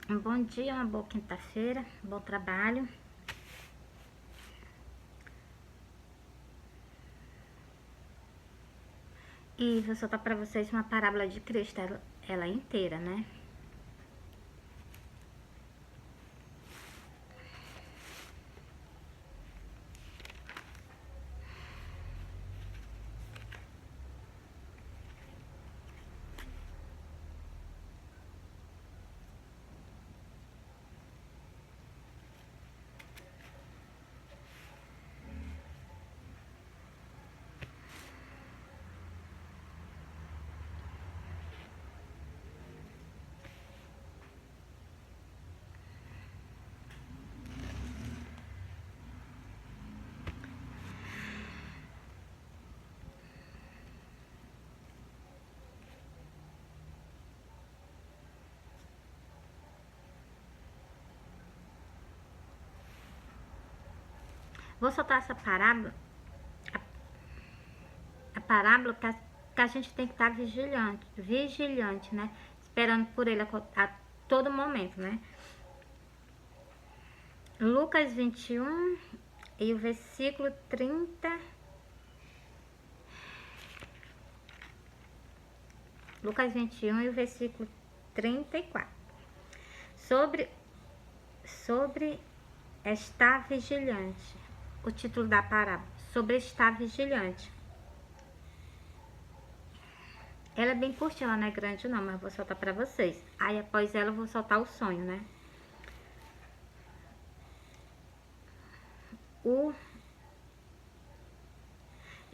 Um bom dia, uma boa quinta-feira, bom trabalho. E vou soltar para vocês uma parábola de Cristo, ela inteira, né? Vou soltar essa parábola, a parábola que a gente tem que estar vigilante, né? Esperando por ele a todo momento, né? Lucas 21 e o versículo 30. Lucas 21 e o versículo 34. Sobre estar vigilante. O título da parábola, sobre estar vigilante. Ela é bem curtinha, ela não é grande não, mas eu vou soltar pra vocês. Aí após ela eu vou soltar o sonho, né?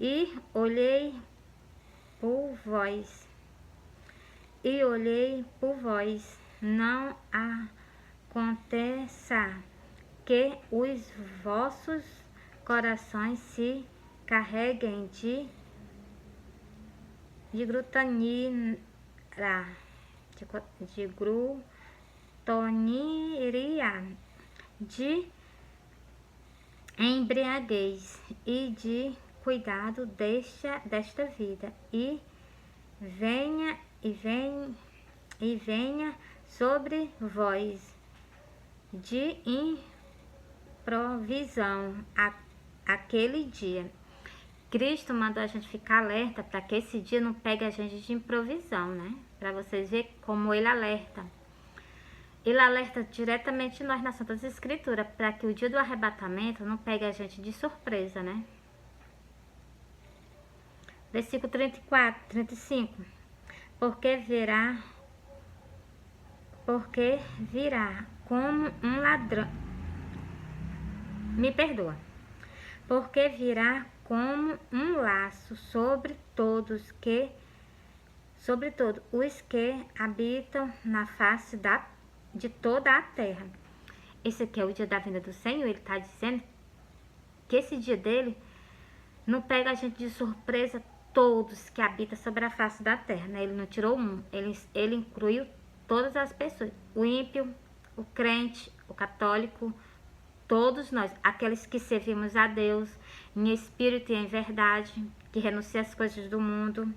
E olhei por vós, não aconteça que os vossos corações se carreguem de grutaneira, de embriaguez e de cuidado desta vida, e venha sobre vós de improvisão aquele dia. Cristo mandou a gente ficar alerta para que esse dia não pegue a gente de improvisão, né? Para vocês verem como ele alerta. Ele alerta diretamente nós nas Santas Escrituras, para que o dia do arrebatamento não pegue a gente de surpresa, né? Versículo 34, 35. Porque virá como um ladrão. Me perdoa. Porque virá como um laço sobre todos os que habitam na face de toda a terra. Esse aqui é o dia da vinda do Senhor. Ele está dizendo que esse dia dele não pega a gente de surpresa, todos que habitam sobre a face da terra, né? Ele não tirou um, ele incluiu todas as pessoas, o ímpio, o crente, o católico, todos nós, aqueles que servimos a Deus em espírito e em verdade, que renuncia às coisas do mundo.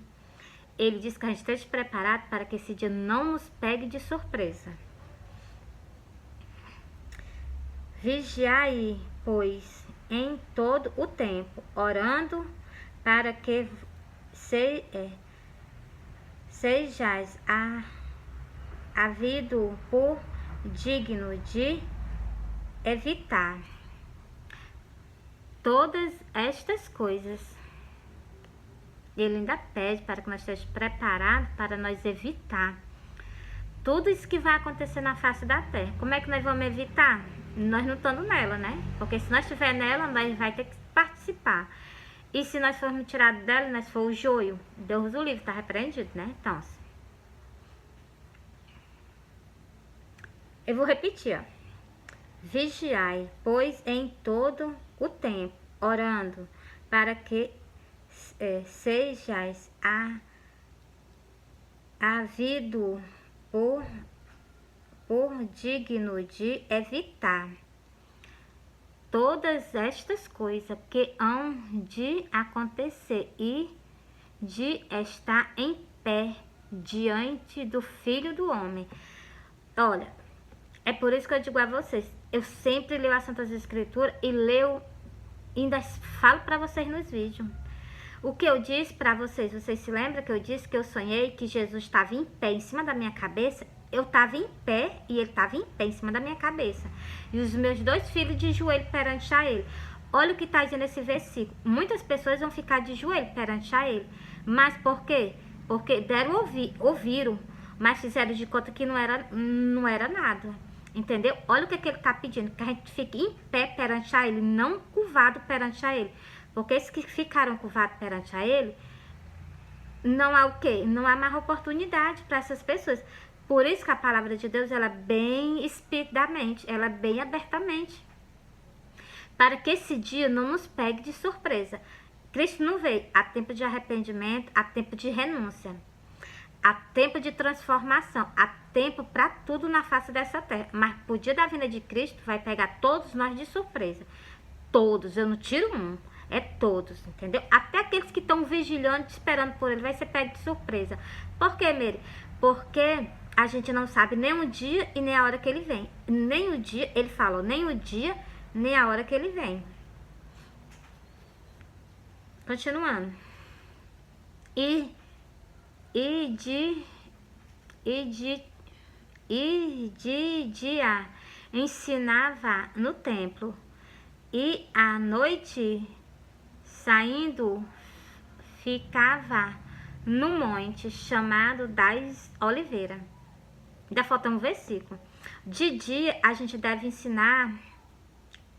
Ele diz que a gente esteja preparado para que esse dia não nos pegue de surpresa. Vigiai, pois, em todo o tempo, orando para que sejais havido por digno de evitar todas estas coisas. Ele ainda pede para que nós estejamos preparados para nós evitar tudo isso que vai acontecer na face da terra. Como é que nós vamos evitar? Nós não estamos nela, né? Porque se nós estiver nela, nós vai ter que participar. E se nós formos tirados dela, nós for o joio, Deus o livre, está repreendido, né? Então, eu vou repetir, ó. Vigiai, pois, em todo o tempo, orando, para que sejais havido por digno de evitar todas estas coisas que hão de acontecer e de estar em pé diante do Filho do Homem. Olha, É por isso que eu digo a vocês, eu sempre leio as Santas Escrituras e leio, ainda falo para vocês nos vídeos. O que eu disse para vocês, vocês se lembram que eu disse que eu sonhei que Jesus estava em pé em cima da minha cabeça? Eu estava em pé e ele estava em pé em cima da minha cabeça. E os meus 2 filhos de joelho perante a ele. Olha o que está dizendo esse versículo. Muitas pessoas vão ficar de joelho perante a ele. Mas por quê? Porque deram ouviram, mas fizeram de conta que não era nada. Entendeu? Olha o que ele está pedindo. Que a gente fique em pé perante a ele, não curvado perante a ele. Porque esses que ficaram curvados perante a ele, não há o quê? Não há mais oportunidade para essas pessoas. Por isso que a palavra de Deus, ela é bem explicitamente, ela é bem abertamente. Para que esse dia não nos pegue de surpresa. Cristo não veio. Há tempo de arrependimento, há tempo de renúncia. Há tempo de transformação, há tempo para tudo na face dessa terra. Mas pro dia da vinda de Cristo, vai pegar todos nós de surpresa. Todos, eu não tiro um. É todos, entendeu? Até aqueles que estão vigilando, esperando por ele, vai ser pego de surpresa. Por quê, Mary? Porque a gente não sabe nem o dia e nem a hora que ele vem. Nem o dia, ele falou, nem o dia, nem a hora que ele vem. Continuando. E de dia ensinava no templo, e à noite saindo ficava no monte chamado das Oliveiras. Ainda falta um versículo. De dia a gente deve ensinar,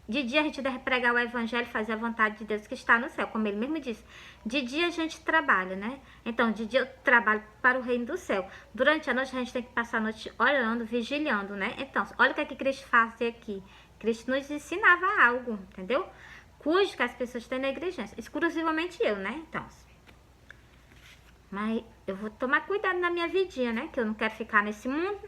de dia a gente deve pregar o evangelho, fazer a vontade de Deus que está no céu, como ele mesmo disse. De dia a gente trabalha, né? Então, de dia eu trabalho para o reino do céu. Durante a noite a gente tem que passar a noite orando, vigilando, né? Então, olha o que é que Cristo fazia aqui. Cristo nos ensinava algo, entendeu? Cujo que as pessoas têm negligência. Exclusivamente eu, né? Então, mas eu vou tomar cuidado na minha vidinha, né? Que eu não quero ficar nesse mundo.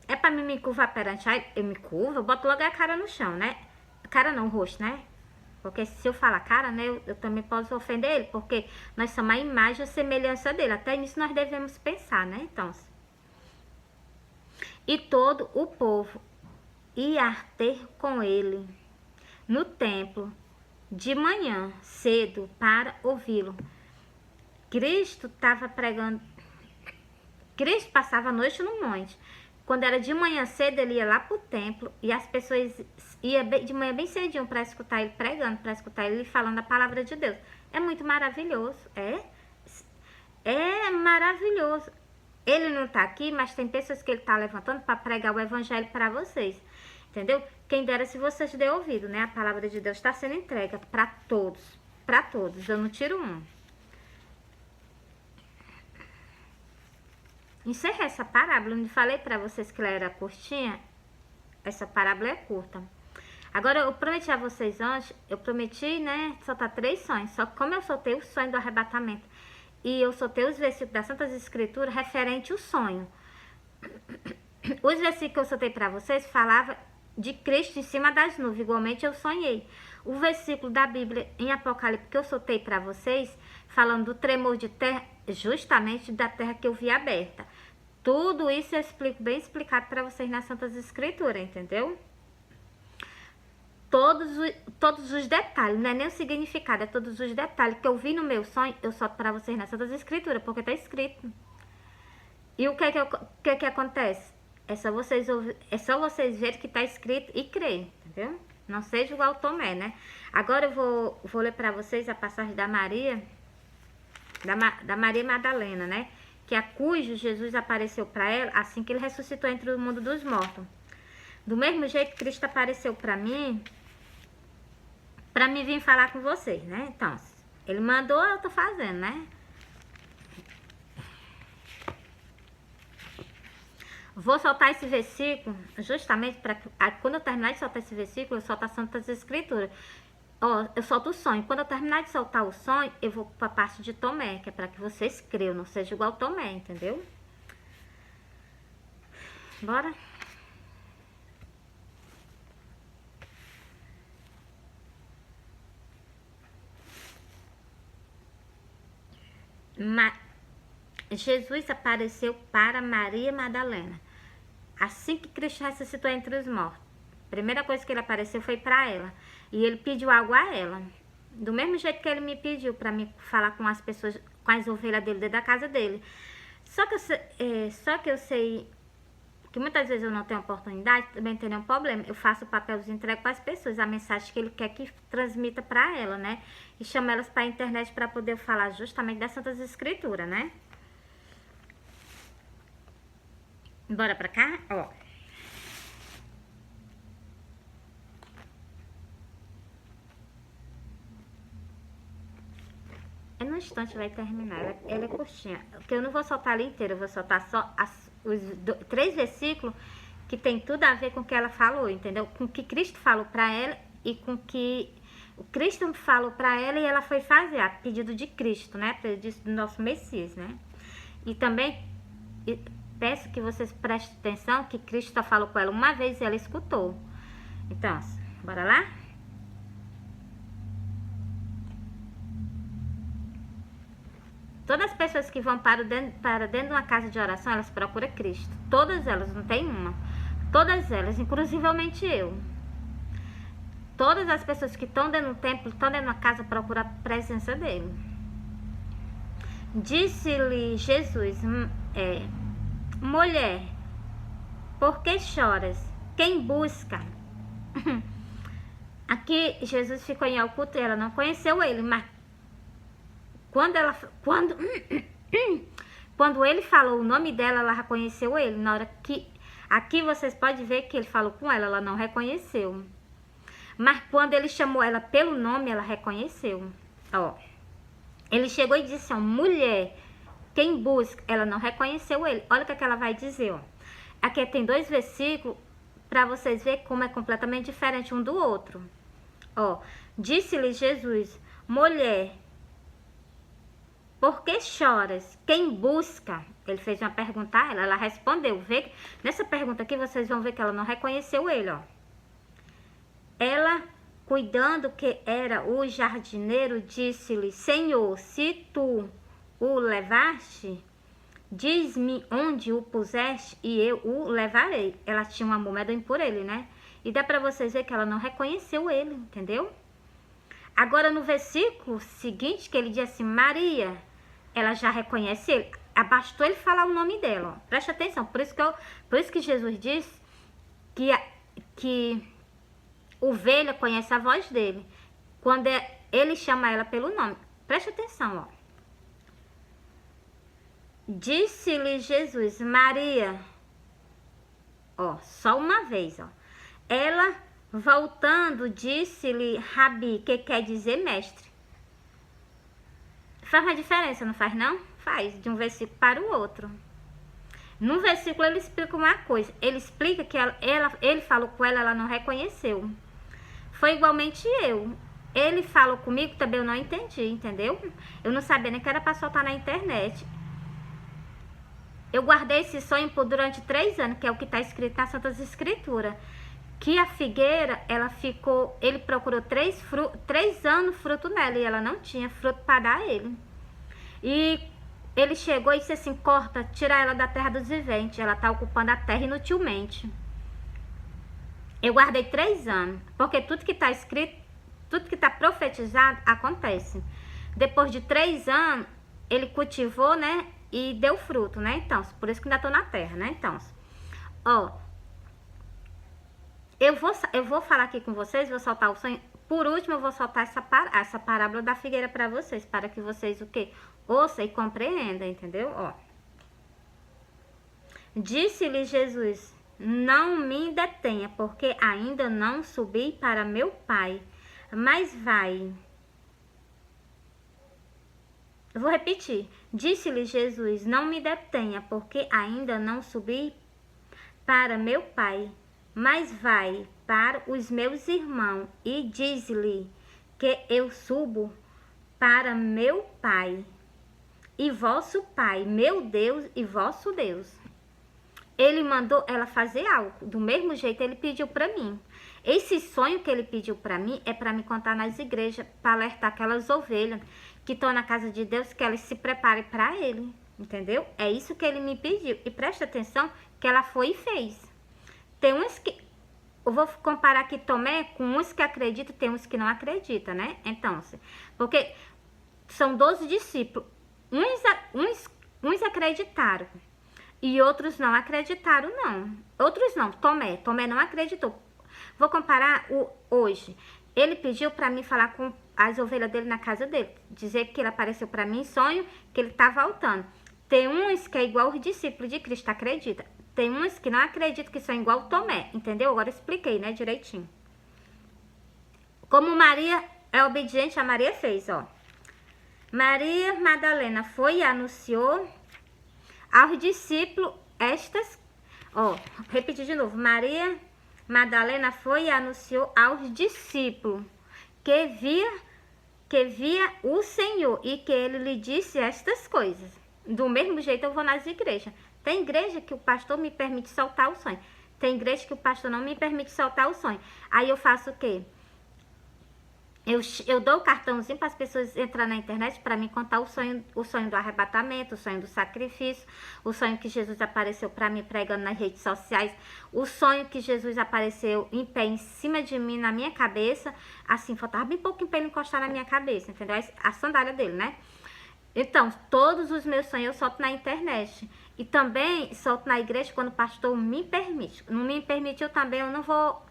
É pra mim me curvar perante aí, eu me curvo, eu boto logo a cara no chão, né? Cara não, o rosto, né? Porque se eu falar cara, né, eu também posso ofender ele, porque nós somos a imagem e a semelhança dele. Até nisso nós devemos pensar, né? Então, e todo o povo ia ter com ele no templo de manhã cedo para ouvi-lo. Cristo estava pregando. Cristo passava a noite no monte. Quando era de manhã cedo, ele ia lá pro templo e as pessoas iam de manhã bem cedinho para escutar ele pregando, para escutar ele falando a palavra de Deus. É muito maravilhoso, é maravilhoso. Ele não tá aqui, mas tem pessoas que ele tá levantando para pregar o evangelho para vocês, entendeu? Quem dera se vocês derem ouvido, né? A palavra de Deus está sendo entregue para todos, eu não tiro um. Encerrei essa parábola, não falei para vocês que ela era curtinha? Essa parábola é curta. Agora, eu prometi a vocês antes, eu prometi, né, soltar 3 sonhos. Só que como eu soltei o sonho do arrebatamento e eu soltei os versículos das Santas Escrituras referente ao sonho. Os versículos que eu soltei para vocês falavam de Cristo em cima das nuvens, igualmente eu sonhei. O versículo da Bíblia em Apocalipse que eu soltei para vocês, falando do tremor de terra, justamente da terra que eu vi aberta. Tudo isso eu explico bem explicado para vocês nas Santas Escrituras, entendeu? Todos os detalhes, não é nem o significado, é todos os detalhes que eu vi no meu sonho, eu solto para vocês nas Santas Escrituras, porque está escrito. E o que acontece? É só vocês verem que está escrito e crer, entendeu? Não seja igual Tomé, né? Agora eu vou ler para vocês a passagem da Maria, da Maria Madalena, né? Que a cujo Jesus apareceu para ela assim que ele ressuscitou entre o mundo dos mortos. Do mesmo jeito que Cristo apareceu para mim vir falar com vocês, né? Então, ele mandou, eu tô fazendo, né? Vou soltar esse versículo justamente para quando eu terminar de soltar esse versículo, eu solto as Santas Escrituras. Ó, eu solto o sonho. Quando eu terminar de soltar o sonho, eu vou para a parte de Tomé, que é para que vocês creiam, não seja igual Tomé, entendeu? Bora? Jesus apareceu para Maria Madalena. assim que Cristo ressuscitou entre os mortos, a primeira coisa que ele apareceu foi para ela. E ele pediu algo a ela. Do mesmo jeito que ele me pediu para me falar com as pessoas, com as ovelhas dele dentro da casa dele. Só que eu sei que muitas vezes eu não tenho oportunidade, também tem nenhum problema. Eu faço o papel de entrega para as pessoas, a mensagem que ele quer que transmita para ela, né? E chamo elas para a internet para poder falar justamente das Santas Escrituras, né? Bora pra cá? Ó. No instante vai terminar, ela é curtinha. Porque eu não vou soltar ela inteira, eu vou soltar só os 3 versículos que tem tudo a ver com o que ela falou, entendeu? Com o que Cristo falou para ela e com o que o Cristo falou para ela e ela foi fazer, a pedido de Cristo, né? Pedido do nosso Messias, né? E também peço que vocês prestem atenção que Cristo só falou com ela uma vez e ela escutou. Então, bora lá? Todas as pessoas que vão para dentro de uma casa de oração, elas procuram Cristo. Todas elas, não tem uma. Todas elas, inclusivamente eu. Todas as pessoas que estão dentro do templo, estão dentro de uma casa, procuram a presença dele. Disse-lhe Jesus, mulher, por que choras? Quem busca? Aqui Jesus ficou em oculto e ela não conheceu ele, mas quando ele falou o nome dela, ela reconheceu ele. Na hora que aqui vocês podem ver que ele falou com ela, ela não reconheceu. Mas quando ele chamou ela pelo nome, ela reconheceu. Ó, ele chegou e disse, ó, mulher, quem busca? Ela não reconheceu ele. Olha o que ela vai dizer, ó. Aqui tem 2 versículos para vocês verem como é completamente diferente um do outro. Ó, disse-lhe Jesus, mulher, por que choras? Quem busca? Ele fez uma pergunta a ela, ela respondeu. Vê, nessa pergunta aqui vocês vão ver que ela não reconheceu ele, ó. Ela, cuidando que era o jardineiro, disse-lhe, Senhor, se tu o levaste, diz-me onde o puseste e eu o levarei. Ela tinha um amor medonho por ele, né? E dá para vocês ver que ela não reconheceu ele, entendeu? Agora no versículo seguinte, que ele diz assim, Maria, ela já reconhece ele. Bastou ele falar o nome dela, ó. Preste atenção, por isso que Jesus diz que ovelha conhece a voz dele. Quando ele chama ela pelo nome. Preste atenção, ó. Disse-lhe Jesus, Maria, ó, só uma vez, ó. Ela, voltando, disse-lhe, Rabi, que quer dizer mestre. Faz uma diferença, não faz não? Faz, de um versículo para o outro. Num versículo ele explica uma coisa. Ele explica que ele falou com ela, ela não reconheceu. Foi igualmente eu. Ele falou comigo, também eu não entendi, entendeu? Eu não sabia nem que era para soltar na internet. Eu guardei esse sonho por durante 3 anos, que é o que está escrito nas Santas Escrituras. Que a figueira, ele procurou 3 anos fruto nela e ela não tinha fruto para dar a ele. E ele chegou e disse assim, corta, tira ela da terra dos viventes, ela está ocupando a terra inutilmente. Eu guardei 3 anos, porque tudo que está escrito, tudo que está profetizado, acontece. Depois de 3 anos, ele cultivou, né, e deu fruto, né, então, por isso que ainda estou na terra, né, então. Ó, eu vou falar aqui com vocês, vou soltar o sonho. Por último, eu vou soltar essa parábola da figueira para vocês, para que vocês o quê? Ouçam e compreendam, entendeu? Ó. Disse-lhe Jesus, não me detenha, porque ainda não subi para meu Pai, mas vai. Eu vou repetir. Disse-lhe Jesus, não me detenha, porque ainda não subi para meu Pai, mas vai para os meus irmãos e diz-lhe que eu subo para meu Pai e vosso Pai, meu Deus e vosso Deus. Ele mandou ela fazer algo, do mesmo jeito ele pediu para mim. Esse sonho que ele pediu para mim é para me contar nas igrejas, para alertar aquelas ovelhas que estão na casa de Deus, que elas se preparem para ele, entendeu? É isso que ele me pediu. E preste atenção que ela foi e fez. Tem uns que... Eu vou comparar aqui Tomé com uns que acreditam, tem uns que não acreditam, né? Então, porque são 12 discípulos. Uns acreditaram e outros não acreditaram, não. Outros não. Tomé não acreditou. Vou comparar hoje. Ele pediu para mim falar com as ovelhas dele na casa dele. Dizer que ele apareceu para mim em sonho, que ele tá voltando. Tem uns que é igual os discípulos de Cristo, acredita. Tem uns que não acreditam que são igual Tomé, entendeu? Agora eu expliquei, né, direitinho. Como Maria é obediente, a Maria fez, ó. Maria Madalena foi e anunciou aos discípulos estas... Ó, repetir de novo. Maria Madalena foi e anunciou aos discípulos que via o Senhor e que ele lhe disse estas coisas. Do mesmo jeito eu vou nas igrejas. Tem igreja que o pastor me permite soltar o sonho. Tem igreja que o pastor não me permite soltar o sonho. Aí eu faço o quê? Eu dou o cartãozinho para as pessoas entrar na internet para me contar o sonho do arrebatamento, o sonho do sacrifício, o sonho que Jesus apareceu para mim pregando nas redes sociais, o sonho que Jesus apareceu em pé em cima de mim, na minha cabeça, assim, faltava bem pouquinho para ele encostar na minha cabeça, entendeu? A sandália dele, né? Então, todos os meus sonhos eu solto na internet. E também solto na igreja quando o pastor me permite. Não me permitiu também, eu não vou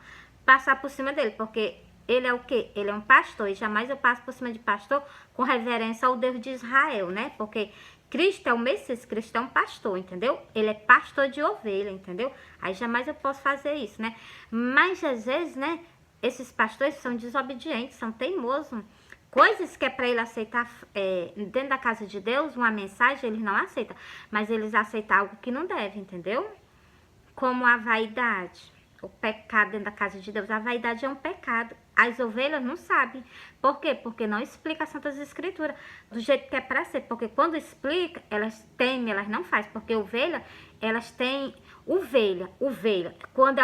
passar por cima dele, porque ele é o quê? Ele é um pastor, e jamais eu passo por cima de pastor com reverência ao Deus de Israel, né? Porque Cristo é o Messias, Cristo é um pastor, entendeu? Ele é pastor de ovelha, entendeu? Aí jamais eu posso fazer isso, né? Mas às vezes, né, esses pastores são desobedientes, são teimosos. Coisas que é para ele aceitar dentro da casa de Deus, uma mensagem, eles não aceitam. Mas eles aceitam algo que não deve, entendeu? Como a vaidade, o pecado dentro da casa de Deus. A vaidade é um pecado. As ovelhas não sabem. Por quê? Porque não explica as Santas Escrituras do jeito que é para ser. Porque quando explica, elas temem, elas não fazem. Porque ovelha, elas têm... Ovelha. Quando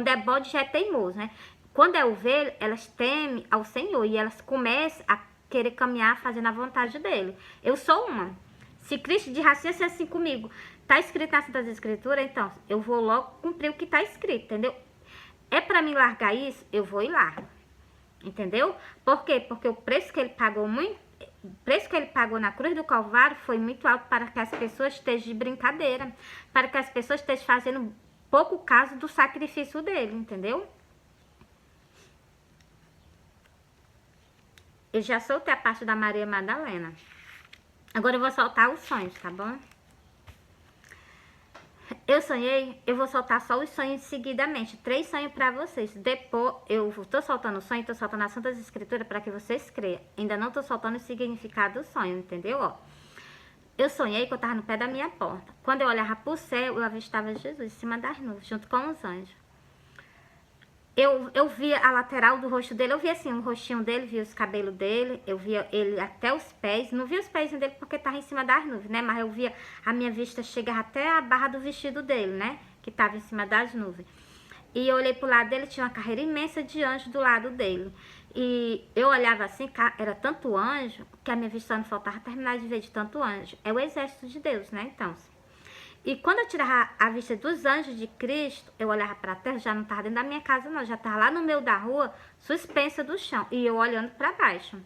é bode já é teimoso, né? Quando é ovelha, elas temem ao Senhor e elas começam a querer caminhar fazendo a vontade dele. Eu sou uma. Se Cristo de raciocínio assim comigo, tá escrito nas Santas Escrituras, então eu vou logo cumprir o que tá escrito, entendeu? É para mim largar isso, eu vou e largo. Entendeu? Por quê? Porque o preço que ele pagou na cruz do Calvário foi muito alto para que as pessoas estejam de brincadeira, para que as pessoas estejam fazendo pouco caso do sacrifício dele, entendeu? Eu já soltei a parte da Maria Madalena. Agora eu vou soltar os sonhos, tá bom? Eu sonhei, eu vou soltar só os sonhos seguidamente. 3 sonhos pra vocês. Depois, eu tô soltando o sonho, tô soltando as Santas Escrituras pra que vocês creiam. Ainda não tô soltando o significado do sonho, entendeu? Ó, eu sonhei que eu tava no pé da minha porta. Quando eu olhava pro céu, eu avistava Jesus em cima das nuvens, junto com os anjos. Eu via a lateral do rosto dele, eu via assim, o rostinho dele, via os cabelos dele, eu via ele até os pés, não via os pés dele porque tava em cima das nuvens, né? Mas eu via, a minha vista chegava até a barra do vestido dele, né? Que tava em cima das nuvens. E eu olhei pro lado dele, tinha uma carreira imensa de anjos do lado dele. E eu olhava assim, era tanto anjo, que a minha vista não faltava terminar de ver de tanto anjo. É o exército de Deus, né? Então, e quando eu tirava a vista dos anjos de Cristo, eu olhava para a terra, já não estava dentro da minha casa não, já estava lá no meio da rua, suspensa do chão, e eu olhando para baixo.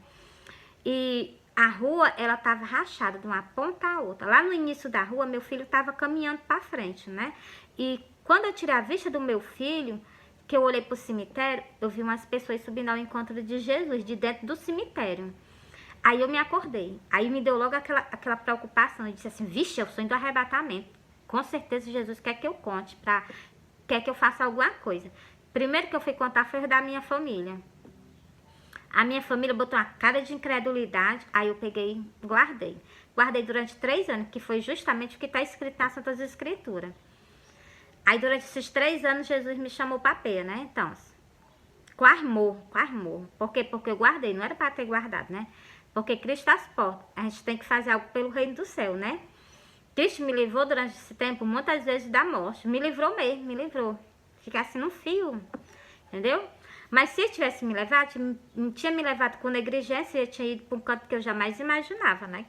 E a rua, ela estava rachada de uma ponta a outra. Lá no início da rua, meu filho estava caminhando para frente, né? E quando eu tirei a vista do meu filho, que eu olhei para o cemitério, eu vi umas pessoas subindo ao encontro de Jesus, de dentro do cemitério. Aí eu me acordei, aí me deu logo aquela preocupação, eu disse assim, vixe, é o sonho do arrebatamento. Com certeza Jesus quer que eu conte, quer que eu faça alguma coisa. Primeiro que eu fui contar foi o da minha família. A minha família botou uma cara de incredulidade, aí eu peguei, guardei. Guardei durante 3 anos, que foi justamente o que está escrito nas Santas Escrituras. Aí durante esses 3 anos Jesus me chamou para peia, né? Então, quase morro. Por quê? Porque eu guardei, não era para ter guardado, né? Porque Cristo está às portas. A gente tem que fazer algo pelo reino do céu, né? Cristo me livrou durante esse tempo muitas vezes da morte. Me livrou mesmo, me livrou. Ficasse no fio, entendeu? Mas se ele tivesse me levado, tinha me levado com negligência, eu tinha ido para um canto que eu jamais imaginava, né?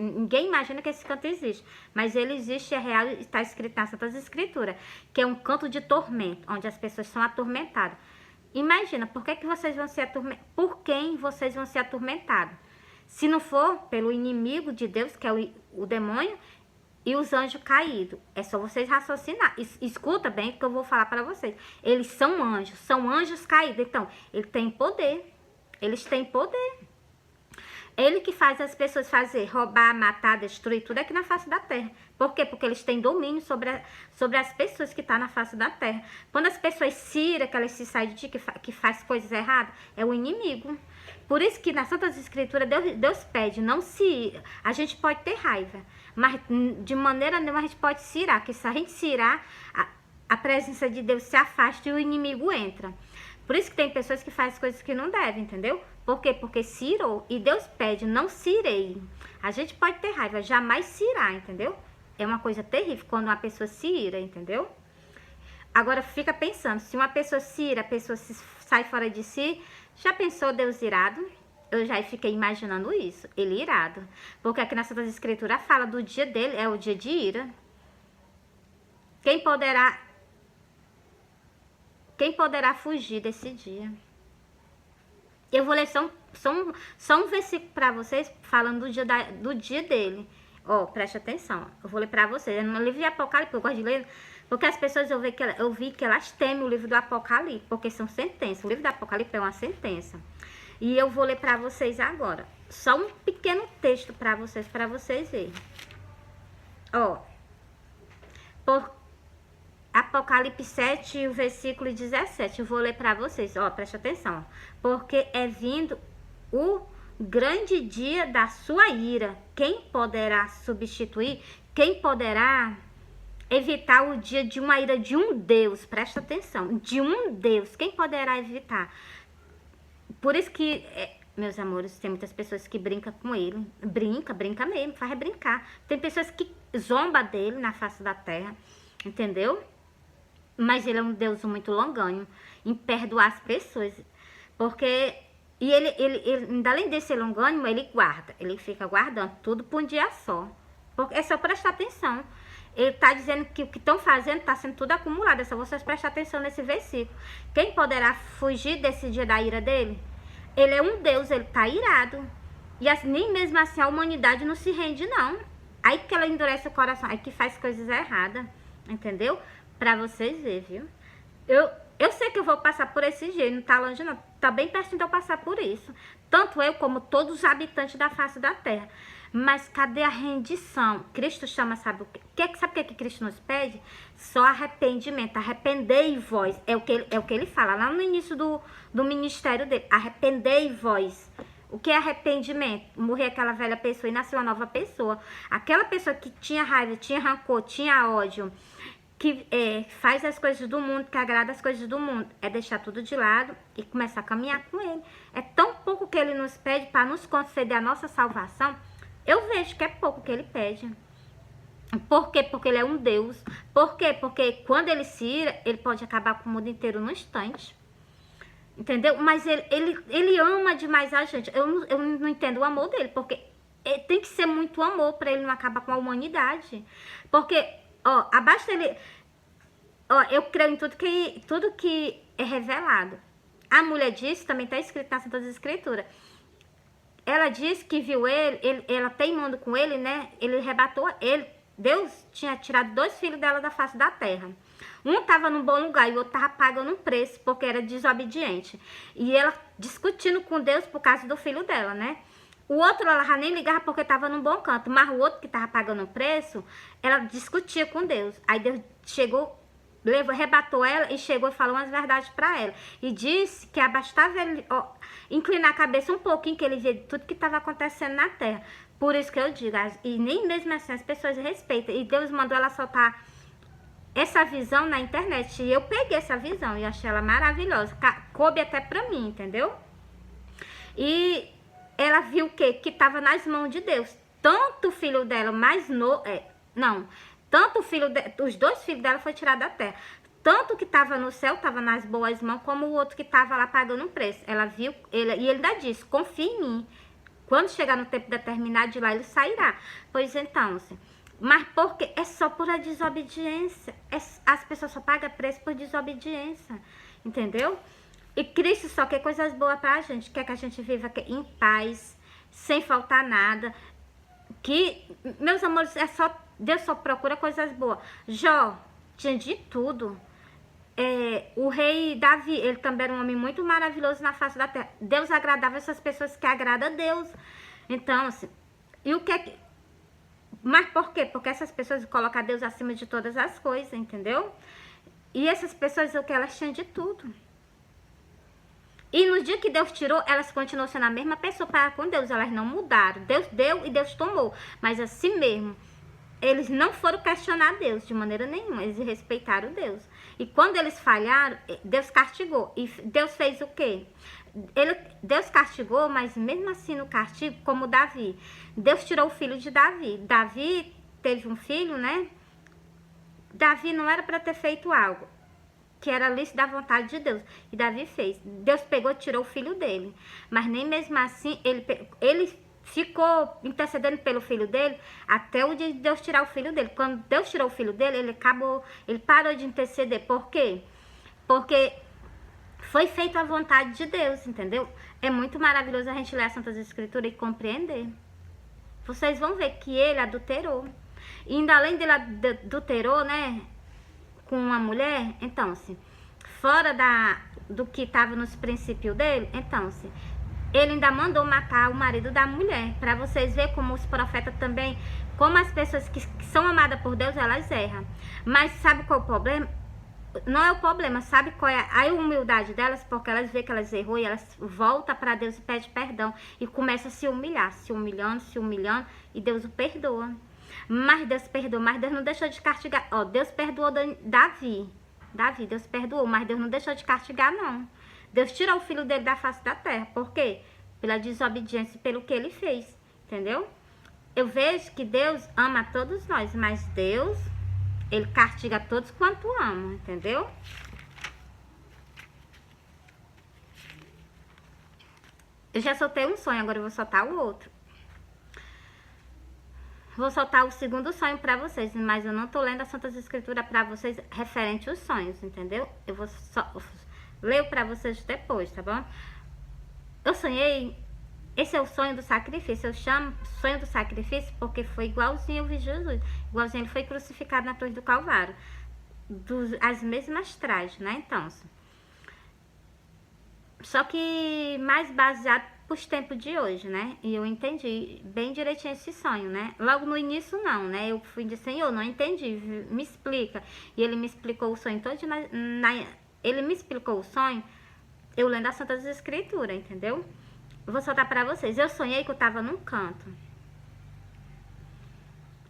Ninguém imagina que esse canto existe. Mas ele existe, é real e está escrito nas Santas Escrituras. Que é um canto de tormento, onde as pessoas são atormentadas. Imagina, por que vocês vão ser atormentados? Por quem vocês vão ser atormentados? Se não for pelo inimigo de Deus, que é o demônio, e os anjos caídos. É só vocês raciocinar. Escuta bem o que eu vou falar para vocês. Eles são anjos caídos. Então, ele tem poder. Eles têm poder. Ele que faz as pessoas fazer, roubar, matar, destruir tudo aqui na face da terra. Por quê? Porque eles têm domínio sobre as pessoas que estão na face da terra. Quando as pessoas se iram, que elas se saem de ti, que faz coisas erradas, é o inimigo. Por isso que nas Santas Escrituras, Deus pede, não se ira. A gente pode ter raiva, mas de maneira nenhuma a gente pode se irar. Porque se a gente se irar, a presença de Deus se afasta e o inimigo entra. Por isso que tem pessoas que fazem coisas que não devem, entendeu? Por quê? Porque se irou. E Deus pede, não se irei. A gente pode ter raiva, jamais se irá, entendeu? É uma coisa terrível quando uma pessoa se ira, entendeu? Agora fica pensando, se uma pessoa se ira, a pessoa sai fora de si, já pensou Deus irado? Eu já fiquei imaginando isso, ele irado. Porque aqui na Santas Escrituras fala do dia dele, é o dia de ira. Quem poderá fugir desse dia? Eu vou ler só um versículo para vocês, falando do dia dele. Ó, preste atenção. Eu vou ler para vocês. No livro de Apocalipse, eu gosto de ler, porque as pessoas, eu vi que elas temem o livro do Apocalipse, porque são sentenças. O livro do Apocalipse é uma sentença. E eu vou ler para vocês agora. Só um pequeno texto para vocês verem. Ó, Apocalipse 7, o versículo 17. Eu vou ler para vocês. Ó, preste atenção. Porque é vindo o grande dia da sua ira. Quem poderá substituir? Quem poderá evitar o dia de uma ira de um Deus? Presta atenção. De um Deus. Quem poderá evitar? Por isso que, meus amores, tem muitas pessoas que brincam com ele. Brinca mesmo, faz brincar. Tem pessoas que zombam dele na face da terra. Entendeu? Mas ele é um Deus muito longânimo em perdoar as pessoas. Porque, e ele além de ser longânimo, ele guarda. Ele fica guardando tudo por um dia só. Porque é só prestar atenção. Ele está dizendo que o que estão fazendo está sendo tudo acumulado. É só vocês prestar atenção nesse versículo. Quem poderá fugir desse dia da ira dele? Ele é um Deus, ele está irado. E assim, nem mesmo assim a humanidade não se rende, não. Aí que ela endurece o coração, aí que faz coisas erradas. Entendeu? Pra vocês verem, viu? Eu sei que eu vou passar por esse jeito, não tá longe não. Tá bem pertinho de eu passar por isso. Tanto eu como todos os habitantes da face da terra. Mas cadê a rendição? Cristo chama, sabe o quê? Sabe o que Cristo nos pede? Só arrependimento. Arrependei vós. É o que ele fala lá no início do ministério dele. Arrependei vós. O que é arrependimento? Morrer aquela velha pessoa e nascer uma nova pessoa. Aquela pessoa que tinha raiva, tinha rancor, tinha ódio, que faz as coisas do mundo, que agrada as coisas do mundo, é deixar tudo de lado e começar a caminhar com ele. É tão pouco que ele nos pede para nos conceder a nossa salvação. Eu vejo que é pouco que ele pede. Por quê? Porque ele é um Deus. Por quê? Porque quando ele se ira, ele pode acabar com o mundo inteiro num instante. Entendeu? Mas ele ama demais a gente. Eu não entendo o amor dele, porque tem que ser muito amor para ele não acabar com a humanidade. Porque, ó, abaixo dele... Ó, eu creio em tudo que é revelado. A mulher disse, também está escrito nas Santas Escrituras. Ela disse que viu ela teimando com ele, né? Ele arrebatou ele. Deus tinha tirado 2 filhos dela da face da terra. Um estava num bom lugar e o outro estava pagando um preço, porque era desobediente. E ela discutindo com Deus por causa do filho dela, né? O outro, ela já nem ligava porque estava num bom canto. Mas o outro que estava pagando um preço, ela discutia com Deus. Aí Deus chegou, arrebatou ela e chegou e falou umas verdades para ela. E disse que bastava ele inclinar a cabeça um pouquinho, que ele via tudo que estava acontecendo na terra. Por isso que eu digo, e nem mesmo assim as pessoas respeitam. E Deus mandou ela soltar essa visão na internet. E eu peguei essa visão e achei ela maravilhosa. Coube até pra mim, entendeu? E ela viu o quê? Que estava nas mãos de Deus. Tanto o filho dela mais novo... Tanto o filho os 2 filhos dela foi tirado da terra. Tanto que estava no céu, estava nas boas mãos, como o outro que estava lá pagando um preço. Ela viu, e ele ainda disse, confia em mim. quando chegar no tempo determinado de lá, ele sairá. Pois então, assim, mas porque é só por a desobediência. As pessoas só pagam preço por desobediência, entendeu? E Cristo só quer coisas boas pra gente, quer que a gente viva em paz, sem faltar nada. Que, meus amores, Deus só procura coisas boas. Jó tinha de tudo. O rei Davi, ele também era um homem muito maravilhoso na face da terra. Deus agradava essas pessoas que agradam a Deus. Então, assim, e o que é que... Mas por quê? Porque essas pessoas colocam Deus acima de todas as coisas, entendeu? E essas pessoas, o que elas tinham de tudo. E no dia que Deus tirou, elas continuam sendo a mesma pessoa para com Deus. Elas não mudaram. Deus deu e Deus tomou. Mas assim mesmo, eles não foram questionar Deus de maneira nenhuma. Eles respeitaram Deus. E quando eles falharam, Deus castigou. E Deus fez o quê? Deus castigou, mas mesmo assim no castigo, como Davi. Deus tirou o filho de Davi. Davi teve um filho, né? Davi não era para ter feito algo que era lícito da vontade de Deus. E Davi fez. Deus pegou e tirou o filho dele. Mas nem mesmo assim, ele ficou intercedendo pelo filho dele até o dia de Deus tirar o filho dele. Quando Deus tirou o filho dele, ele parou de interceder. Por quê? Porque foi feito a vontade de Deus, entendeu? É muito maravilhoso a gente ler as Santas Escrituras e compreender. Vocês vão ver que ele adulterou. E ainda além dele adulterou, né, com uma mulher, então, assim, fora do que estava nos princípios dele, então, assim, ele ainda mandou matar o marido da mulher, para vocês verem como os profetas também, como as pessoas que são amadas por Deus, elas erram. Mas sabe qual é o problema? Não é o problema, sabe qual é a humildade delas? Porque elas veem que elas errou e elas voltam para Deus e pedem perdão e começam a se humilhar, se humilhando, e Deus o perdoa. Mas Deus perdoou, mas Deus não deixou de castigar. Ó, Deus perdoou Davi, Deus perdoou, mas Deus não deixou de castigar, não. Deus tirou o filho dele da face da terra. Por quê? Pela desobediência e pelo que ele fez, entendeu? Eu vejo que Deus ama todos nós, mas Deus, ele castiga todos quanto ama, entendeu? Eu já soltei um sonho, agora eu vou soltar o outro. Vou soltar o segundo sonho para vocês, mas eu não tô lendo as Santas Escrituras para vocês referente aos sonhos, entendeu? Eu vou ler para vocês depois, tá bom? Eu sonhei, esse é o sonho do sacrifício, eu chamo sonho do sacrifício porque foi igualzinho eu vi Jesus, igualzinho ele foi crucificado na cruz do Calvário, as mesmas trajes, né? Então, só que mais baseado os tempos de hoje, né? E eu entendi bem direitinho esse sonho, né? Logo no início não, né? Eu fui de Senhor, não entendi, me explica. E ele me explicou o sonho todo, ele me explicou o sonho, eu lendo as Santas Escrituras, entendeu? Eu vou soltar pra vocês. Eu sonhei que eu tava num canto.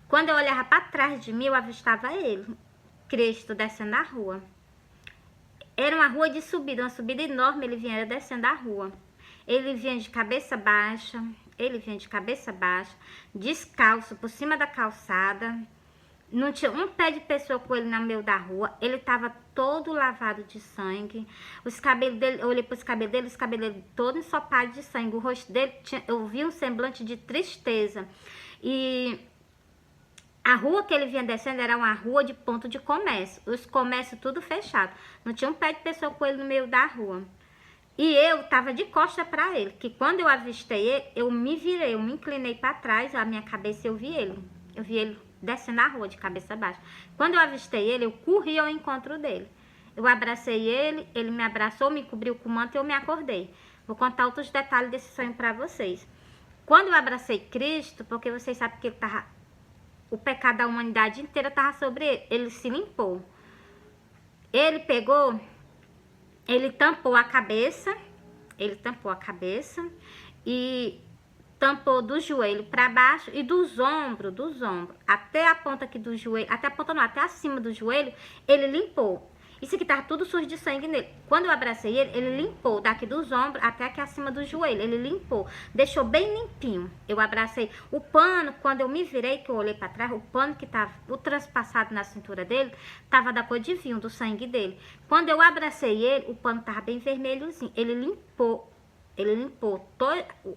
Quando eu olhava pra trás de mim, eu avistava ele, Cristo, descendo a rua. Era uma rua de subida, uma subida enorme, ele vinha descendo a rua. Ele vinha de cabeça baixa, descalço, por cima da calçada. Não tinha um pé de pessoa com ele no meio da rua. Ele estava todo lavado de sangue. Os cabelos dele, eu olhei para os cabelos dele todo ensopado de sangue. O rosto dele, eu vi um semblante de tristeza. E a rua que ele vinha descendo era uma rua de ponto de comércio. Os comércios tudo fechado. Não tinha um pé de pessoa com ele no meio da rua. E eu tava de costa para ele, que quando eu avistei ele, eu me virei, eu me inclinei para trás, a minha cabeça eu vi ele descendo a rua de cabeça baixa. Quando eu avistei ele, eu corri ao encontro dele. Eu abracei ele, ele me abraçou, me cobriu com o manto e eu me acordei. Vou contar outros detalhes desse sonho para vocês. Quando eu abracei Cristo, porque vocês sabem que o pecado da humanidade inteira estava sobre ele, ele se limpou. Ele pegou... Ele tampou a cabeça e tampou do joelho para baixo e dos ombros, até a ponta aqui do joelho, até acima do joelho, ele limpou. Isso aqui tava tudo sujo de sangue nele. Quando eu abracei ele, ele limpou daqui dos ombros até aqui acima do joelho, ele limpou, deixou bem limpinho. Eu abracei o pano, quando eu me virei, que eu olhei para trás, o pano que tava o transpassado na cintura dele, tava da cor de vinho, do sangue dele. Quando eu abracei ele, o pano tava bem vermelhozinho, ele limpou Ele limpou.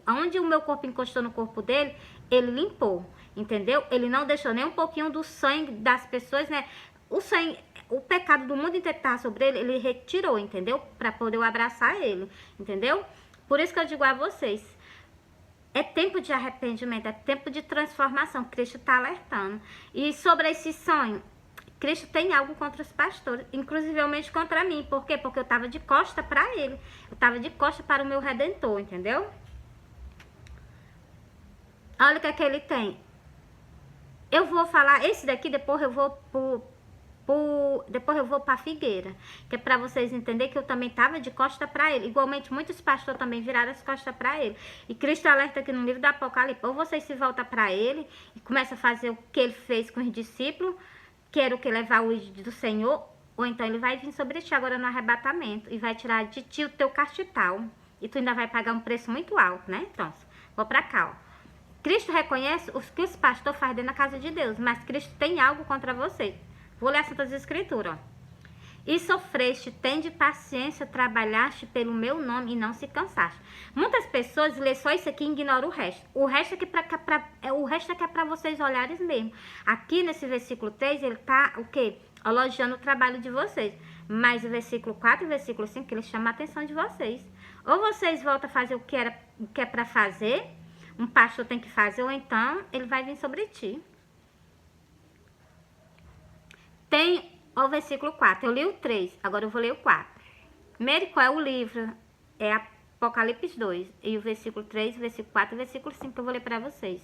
Onde o meu corpo encostou no corpo dele, ele limpou. Entendeu? Ele não deixou nem um pouquinho do sangue das pessoas, né? O sangue, o pecado do mundo inteiro que estava sobre ele, ele retirou, entendeu? Para poder eu abraçar ele, entendeu? Por isso que eu digo a vocês, é tempo de arrependimento, é tempo de transformação. Cristo está alertando. E sobre esse sonho, Cristo tem algo contra os pastores, inclusivemente contra mim. Por quê? Porque eu estava de costa para ele. Eu estava de costa para o meu Redentor, entendeu? Olha o que é que ele tem. Eu vou falar, esse daqui depois eu vou depois eu vou para a figueira, que é para vocês entenderem que eu também estava de costa para ele. Igualmente, muitos pastores também viraram as costas para ele. E Cristo alerta aqui no livro do Apocalipse, ou vocês se voltam para ele e começam a fazer o que ele fez com os discípulos, que era o que levar o ídolo do Senhor, ou então ele vai vir sobre ti agora no arrebatamento e vai tirar de ti o teu castital. E tu ainda vai pagar um preço muito alto, né? Então, vou para cá, ó. Cristo reconhece os que os pastores fazem dentro da casa de Deus, mas Cristo tem algo contra vocês. Vou ler as Santas Escrituras, ó. E sofreste, tende paciência, trabalhaste pelo meu nome e não se cansaste. Muitas pessoas lê só isso aqui e ignoram o resto. O resto é que é para vocês olharem mesmo. Aqui nesse versículo 3, ele tá o quê? Elogiando o trabalho de vocês. Mas o versículo 4 e o versículo 5, ele chama a atenção de vocês. Ou vocês voltam a fazer o que é para fazer, um pastor tem que fazer, ou então ele vai vir sobre ti. Tem o versículo 4, eu li o 3, agora eu vou ler o 4. Primeiro, qual é o livro? É Apocalipse 2, e o versículo 3, o versículo 4 e o versículo 5 eu vou ler para vocês.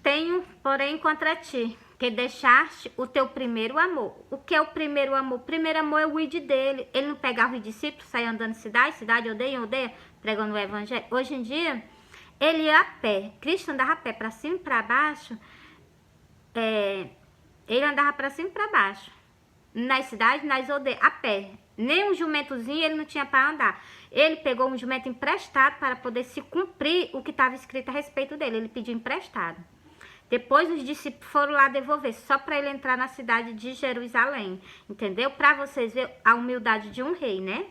Tenho, porém, contra ti, que deixaste o teu primeiro amor. O que é o primeiro amor? O primeiro amor é o id dele. Ele não pegava os discípulos, saia andando de cidade, odeia, pregando o evangelho. Hoje em dia, ele ia a pé. Cristo andava a pé, para cima e para baixo. Ele andava para cima e para baixo. Nas cidades, nas aldeias, a pé. Nem um jumentozinho ele não tinha para andar. Ele pegou um jumento emprestado para poder se cumprir o que estava escrito a respeito dele. Ele pediu emprestado. Depois os discípulos foram lá devolver, só para ele entrar na cidade de Jerusalém. Entendeu? Para vocês verem a humildade de um rei, né?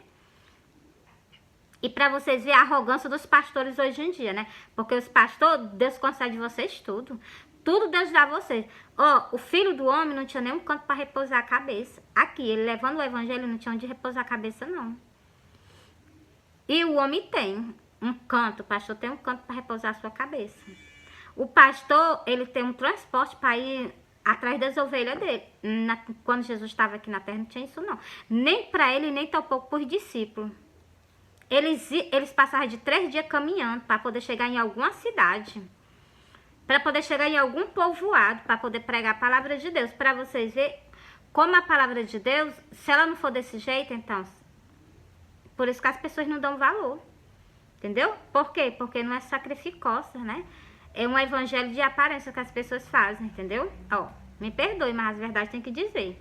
E para vocês verem a arrogância dos pastores hoje em dia, né? Porque os pastores, Deus concede vocês tudo. Tudo Deus dá a vocês. Ó, o filho do homem não tinha nenhum canto para repousar a cabeça. Aqui, ele levando o evangelho, não tinha onde repousar a cabeça, não. E o homem tem um canto, o pastor tem um canto para repousar a sua cabeça. O pastor, ele tem um transporte para ir atrás das ovelhas dele. Quando Jesus estava aqui na terra, não tinha isso, não. Nem para ele, nem tampouco para os discípulos. Eles passavam de 3 dias caminhando para poder chegar em alguma cidade. Para poder chegar em algum povoado, para poder pregar a palavra de Deus. Para vocês verem como a palavra de Deus, se ela não for desse jeito, então... Por isso que as pessoas não dão valor. Entendeu? Por quê? Porque não é sacrificócia, né? É um evangelho de aparência que as pessoas fazem, entendeu? Ó, me perdoe, mas a verdade tem que dizer.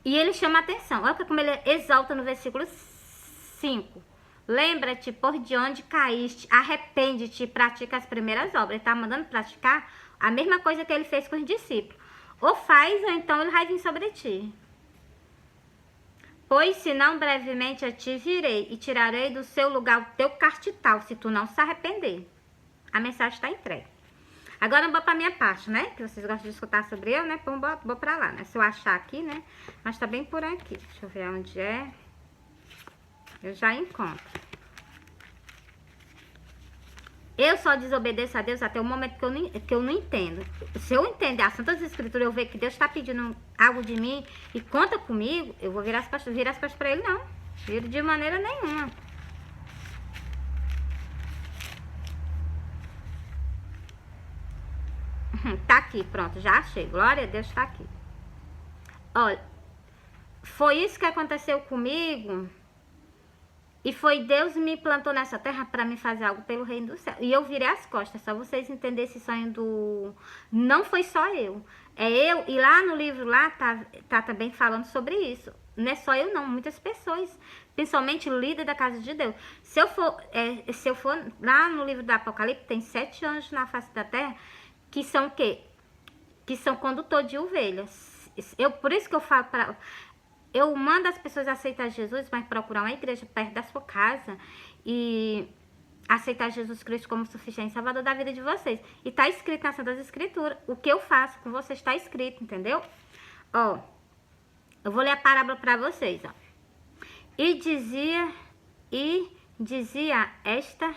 E ele chama a atenção. Olha como ele exalta no versículo 5. Lembra-te por de onde caíste, arrepende-te e pratica as primeiras obras. Ele está mandando praticar a mesma coisa que ele fez com os discípulos. Ou faz, ou então ele vai vir sobre ti. Pois senão brevemente a ti virei e tirarei do seu lugar o teu castital, se tu não se arrepender. A mensagem está entregue. Agora eu vou para a minha parte, né? Que vocês gostam de escutar sobre eu, né? Então vou para lá, né? Se eu achar aqui, né? Mas tá bem por aqui. Deixa eu ver onde é. Eu já encontro. Eu só desobedeço a Deus até o momento que eu não entendo. Se eu entender as Santas Escrituras, eu ver que Deus está pedindo algo de mim e conta comigo, eu vou virar as costas para ele, não. Viro de maneira nenhuma. Tá aqui, pronto, já achei. Glória a Deus, tá aqui. Olha, foi isso que aconteceu comigo. E foi Deus que me plantou nessa terra para me fazer algo pelo reino do céu. E eu virei as costas, só vocês entenderem esse sonho do... Não foi só eu. É eu, e lá no livro lá tá também falando sobre isso. Não é só eu não, muitas pessoas. Principalmente líder da casa de Deus. Se eu for lá no livro do Apocalipse, tem 7 anjos na face da terra, que são o quê? Que são condutor de ovelhas. Por isso que eu falo para... eu mando as pessoas aceitar Jesus, mas procurar uma igreja perto da sua casa e aceitar Jesus Cristo como suficiente salvador da vida de vocês. E tá escrito nas Santas Escrituras. O que eu faço com vocês está escrito, entendeu? Ó, eu vou ler a parábola para vocês, ó. E dizia esta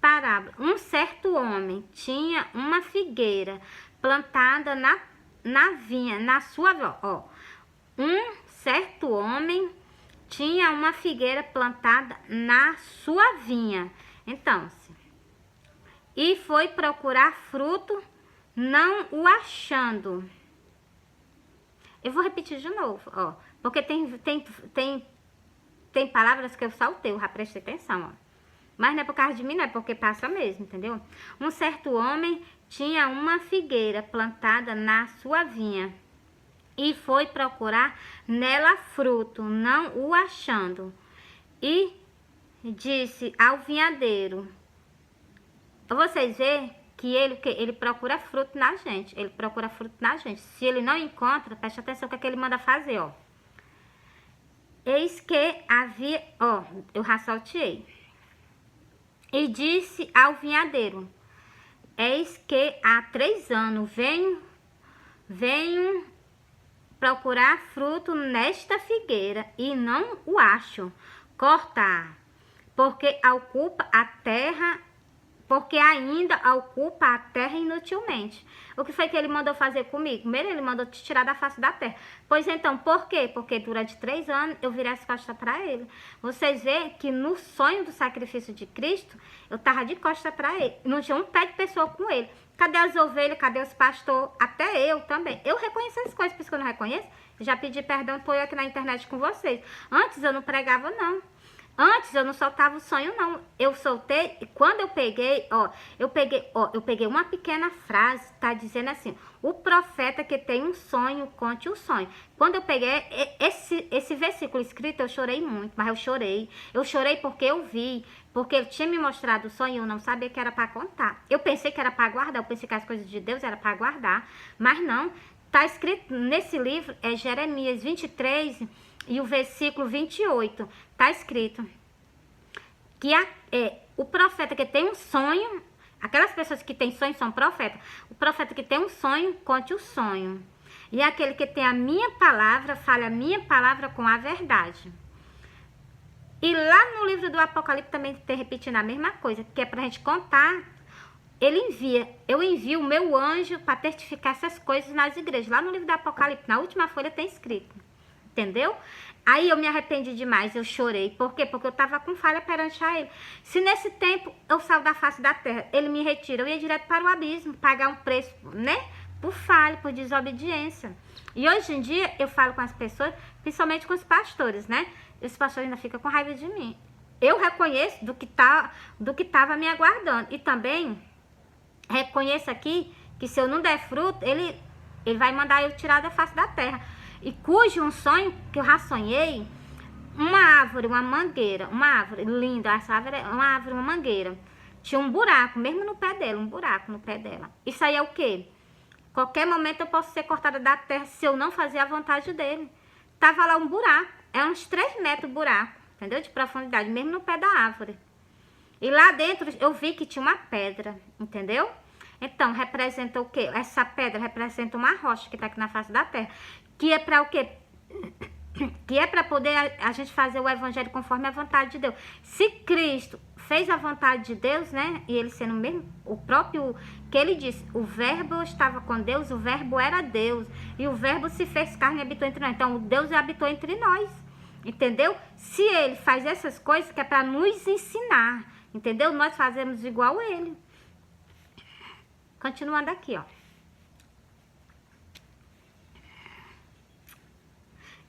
parábola: um certo homem tinha uma figueira plantada na vinha, na sua, ó. Um certo homem tinha uma figueira plantada na sua vinha. Então, e foi procurar fruto, não o achando. Eu vou repetir de novo, ó, porque tem palavras que eu saltei, eu já prestei atenção, ó. Mas não é por causa de mim, não é porque passa mesmo, entendeu? Um certo homem tinha uma figueira plantada na sua vinha e foi procurar nela fruto, não o achando. E disse ao vinhadeiro, vocês veem que ele procura fruto na gente, ele procura fruto na gente. Se ele não encontra, preste atenção no que ele manda fazer, ó. Eis que havia, ó, eu já salteei. E disse ao vinhadeiro, eis que há 3 anos venho procurar fruto nesta figueira e não o acho. Cortar, porque ainda ocupa a terra inutilmente. O que foi que ele mandou fazer comigo? Primeiro ele mandou te tirar da face da terra. Pois então, por quê? Porque durante 3 anos eu virei as costas para ele. Vocês veem que no sonho do sacrifício de Cristo, eu estava de costas para ele. Não tinha um pé de pessoa com ele. Cadê as ovelhas? Cadê os pastores? Até eu também. Eu reconheço as coisas, por isso que eu não reconheço. Já pedi perdão por eu aqui na internet com vocês. Antes eu não pregava, não. Antes eu não soltava o sonho, não. Eu soltei e quando eu peguei, eu peguei uma pequena frase, tá dizendo assim: o profeta que tem um sonho, conte o sonho. Quando eu peguei esse versículo escrito, eu chorei muito, mas eu chorei. Eu chorei porque eu vi, porque ele tinha me mostrado o sonho e eu não sabia que era para contar. Eu pensei que era para guardar, eu pensei que as coisas de Deus era para guardar, mas não. Tá escrito nesse livro, é Jeremias 23 e o versículo 28, tá escrito que o profeta que tem um sonho, aquelas pessoas que têm sonho são profetas. O profeta que tem um sonho, conte o sonho. E aquele que tem a minha palavra, fale a minha palavra com a verdade. E lá no livro do Apocalipse também tem repetindo a mesma coisa, que é pra gente contar. Eu envio o meu anjo para testificar essas coisas nas igrejas. Lá no livro do Apocalipse, na última folha tem escrito. Entendeu? Aí eu me arrependi demais, eu chorei. Por quê? Porque eu estava com falha perante a ele. Se nesse tempo eu saio da face da terra, ele me retira, eu ia direto para o abismo, pagar um preço, né? Por falha, por desobediência. E hoje em dia eu falo com as pessoas, principalmente com os pastores, né? E os pastores ainda ficam com raiva de mim. Eu reconheço do que estava me aguardando. E também reconheço aqui que se eu não der fruto, ele vai mandar eu tirar da face da terra. E cujo um sonho que eu já sonhei, uma árvore, uma mangueira, uma árvore linda, essa árvore é uma árvore, uma mangueira. Tinha um buraco, mesmo no pé dela, um buraco no pé dela. Isso aí é o quê? Qualquer momento eu posso ser cortada da terra se eu não fazer a vontade dele. Tava lá um buraco, é uns 3 metros o buraco, entendeu? De profundidade, mesmo no pé da árvore. E lá dentro eu vi que tinha uma pedra, entendeu? Então, representa o quê? Essa pedra representa uma rocha que tá aqui na face da terra. Que é para o quê? Que é para poder a gente fazer o evangelho conforme a vontade de Deus. Se Cristo fez a vontade de Deus, né? E ele sendo mesmo o próprio que ele disse, o verbo estava com Deus, o verbo era Deus. E o verbo se fez carne e habitou entre nós. Então, o Deus habitou entre nós. Entendeu? Se ele faz essas coisas que é para nos ensinar. Entendeu? Nós fazemos igual a ele. Continuando aqui, ó.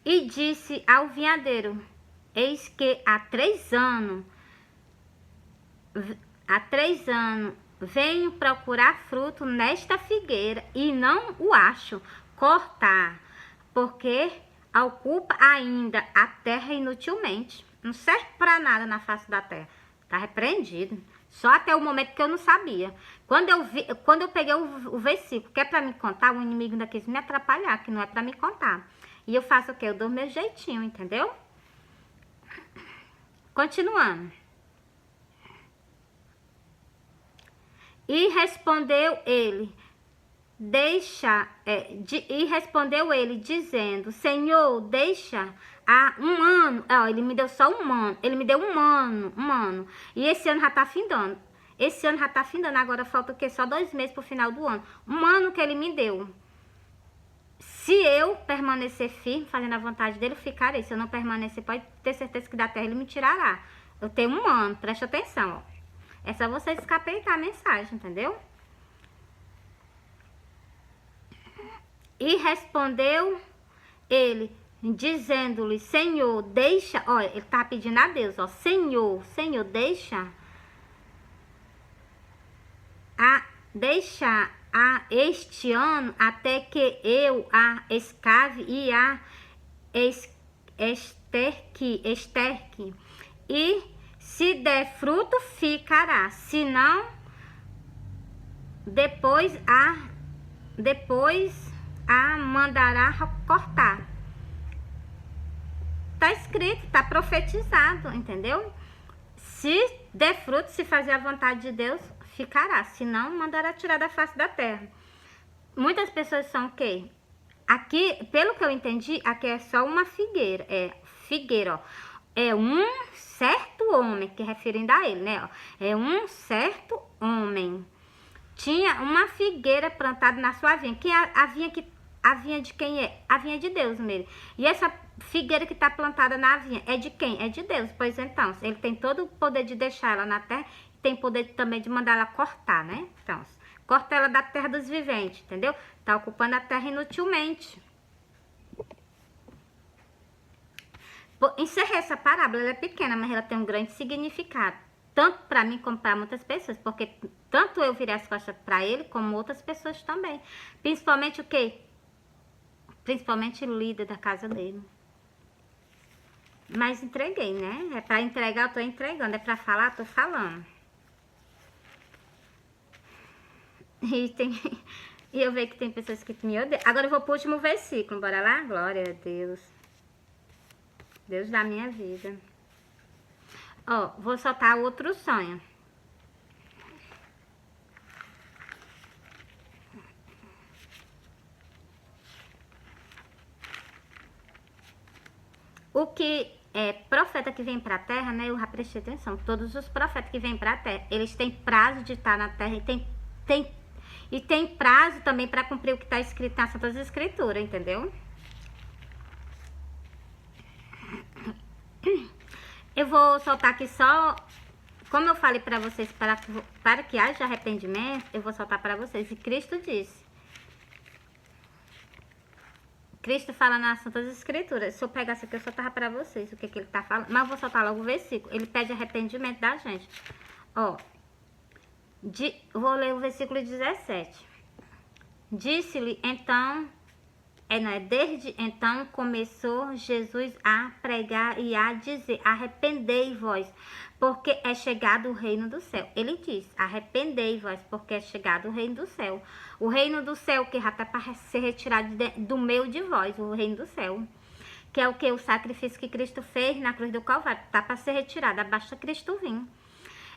E disse ao vinhadeiro, eis que há 3 anos venho procurar fruto nesta figueira e não o acho. Cortar, porque ocupa ainda a terra inutilmente. Não serve para nada na face da terra. Está repreendido. Só até o momento que eu não sabia. Quando eu peguei o versículo, que é para me contar, o inimigo ainda quis me atrapalhar, que não é para me contar. E eu faço o quê? Eu dou meu jeitinho, entendeu? Continuando. E respondeu ele, dizendo, Senhor, deixa há um ano. Ó, ele me deu só um ano. Ele me deu um ano. E esse ano já tá findando. Agora falta o quê? Só 2 meses pro final do ano. Um ano que ele me deu. Se eu permanecer firme, fazendo a vontade dele, eu ficarei. Se eu não permanecer, pode ter certeza que da terra ele me tirará. Eu tenho um ano, preste atenção, ó. É só vocês capeitar a mensagem, entendeu? E respondeu ele, dizendo-lhe, Senhor, deixa... Olha, ele tá pedindo a Deus, ó. Senhor, deixa este ano até que eu a escave e a esterque. E se der fruto, ficará. Se não, depois a mandará cortar. Tá escrito, tá profetizado, entendeu? Se der fruto, se fazer a vontade de Deus, ficará. Se não, mandará tirar da face da terra. Muitas pessoas são o quê? Aqui, pelo que eu entendi, aqui é só uma figueira. É figueira, ó. É um certo homem, que referindo a ele, né? Ó. É um certo homem. Tinha uma figueira plantada na sua vinha. A vinha de quem é? A vinha de Deus mesmo. E essa figueira que está plantada na vinha é de quem? É de Deus. Pois então, ele tem todo o poder de deixar ela na terra, tem poder também de mandar ela cortar, né? Então, corta ela da terra dos viventes, entendeu? Tá ocupando a terra inutilmente. Encerrei essa parábola, ela é pequena, mas ela tem um grande significado. Tanto para mim como para muitas pessoas, porque tanto eu virei as costas para ele, como outras pessoas também. Principalmente o quê? Principalmente o líder da casa dele. Mas entreguei, né? É para entregar, eu tô entregando. É para falar, eu tô falando. E eu vejo que tem pessoas que me odeiam. Agora eu vou pro último versículo, bora lá? Glória a Deus. Deus da minha vida. Ó, vou soltar outro sonho. O que é profeta que vem pra terra, né? Eu já prestei atenção. Todos os profetas que vêm pra terra, eles têm prazo de estar na terra e tem prazo também para cumprir o que está escrito nas Santas Escrituras, entendeu? Eu vou soltar aqui só, como eu falei para vocês, para que haja arrependimento, eu vou soltar para vocês. E Cristo disse. Cristo fala nas Santas Escrituras. Se eu pegasse aqui, eu soltava para vocês o que ele tá falando. Mas eu vou soltar logo o versículo. Ele pede arrependimento da gente. Ó. Vou ler o versículo 17. Disse-lhe então... Desde então começou Jesus a pregar e a dizer, arrependei-vos, porque é chegado o reino do céu. Ele diz, arrependei-vos, porque é chegado o reino do céu. O reino do céu que já está para ser retirado do meio de vós, o reino do céu. Que é o que? O sacrifício que Cristo fez na cruz do Calvário. Está para ser retirado, basta Cristo vir.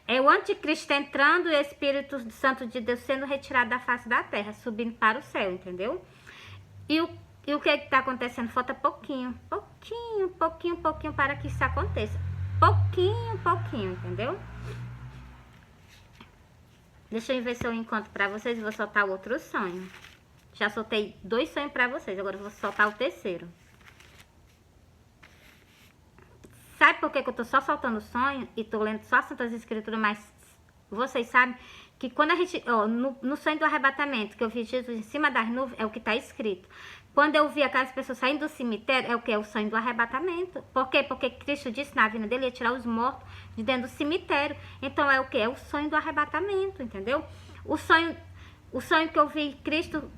É o anticristo entrando e o Espírito Santo de Deus sendo retirado da face da terra, subindo para o céu, entendeu? E o que está acontecendo? Falta pouquinho para que isso aconteça. Pouquinho, entendeu? Deixa eu ver se eu encontro para vocês e vou soltar o outro sonho. Já soltei 2 sonhos para vocês, agora eu vou soltar o terceiro. Sabe por que eu tô só soltando sonho e tô lendo só as Santas Escrituras, mas vocês sabem que quando a gente, ó, no sonho do arrebatamento, que eu vi Jesus em cima das nuvens, é o que está escrito. Quando eu vi aquelas pessoas saindo do cemitério, é o que? É o sonho do arrebatamento. Por quê? Porque Cristo disse na vinda dele ia tirar os mortos de dentro do cemitério. Então é o que? É o sonho do arrebatamento, entendeu? O sonho que eu vi Cristo,